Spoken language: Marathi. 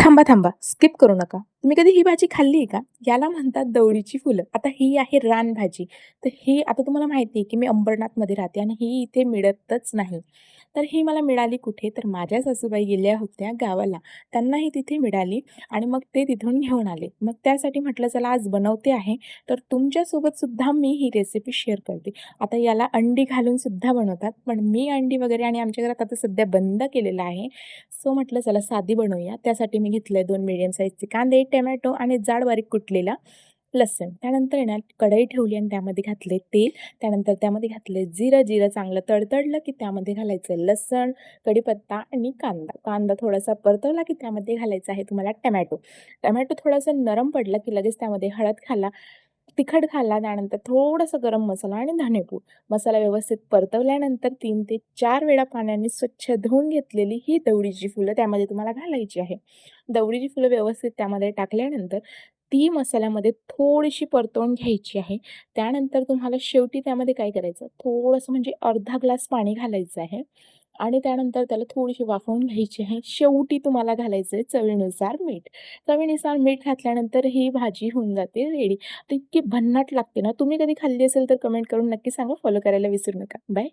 थांबा, थांबा. स्किप करू नका. तुम्ही कधी ही भाजी खाल्ली आहे का? याला म्हणतात दवडीची फुलं. आता ही आहे रानभाजी. तर ही आता तुम्हाला माहिती आहे, की मी अंबरनाथमध्ये राहते आणि ही इथे मिळतच नाही. तर ही मला मिळाली कुठे? तर माझ्या सासूबाई गेल्या होत्या गावाला. त्यांना ही तिथे मिळाली आणि मग ते तिथून घेऊन आले. मग त्यासाठी म्हटलं चला आज बनवते आहे, तर तुमच्यासोबत सुद्धा मी ही रेसिपी शेअर करते. आता याला अंडी घालून सुद्धा बनवतात, पण मी अंडी वगैरे आणि आमच्या घरात आता सध्या बंद केलेलं आहे. सो म्हटलं चला साधी बनवूया. त्यासाठी मी घेतलंय 2 मीडियम साईजचे कांदे, टोमॅटो आणि जाड बारीक कुटलेला लसूण. त्यानंतर आहे ना कढई ठेवली आणि त्यामध्ये घातले तेल. त्यानंतर त्यामध्ये घातले जिरं. जिरं चांगलं तडतडलं की त्यामध्ये घालायचं लसण, कढीपत्ता आणि कांदा. कांदा थोडासा परतवला की त्यामध्ये घालायचा आहे तुम्हाला टोमॅटो. टोमॅटो थोडासा नरम पडला की लगेच त्यामध्ये हळद घाला, तिखट घाला, त्यानंतर थोडंसं गरम मसाला आणि धनेपूड. मसाला व्यवस्थित परतवल्यानंतर 3 ते 4 वेळा पाण्याने स्वच्छ धुवून घेतलेली ही दवडीची फुलं त्यामध्ये तुम्हाला घालायची आहे. दवडीची फुलं व्यवस्थित त्यामध्ये टाकल्यानंतर ती मसाल्यामध्ये थोडीशी परतवून घ्यायची आहे. त्यानंतर तुम्हाला शेवटी त्यामध्ये काय करायचं, थोडंसं म्हणजे अर्धा ग्लास पाणी घालायचं आहे आणि त्यानंतर त्याला थोडीशी वाफवून घ्यायची आहे. शेवटी तुम्हाला घालायचं आहे चवीनुसार मीठ. चवीनुसार मीठ घातल्यानंतर ही भाजी होऊन जाते रेडी. तर इतकी भन्नाट लागते ना, तुम्ही कधी खाल्ली असेल तर कमेंट करून नक्की सांगा. फॉलो करायला विसरू नका. बाय.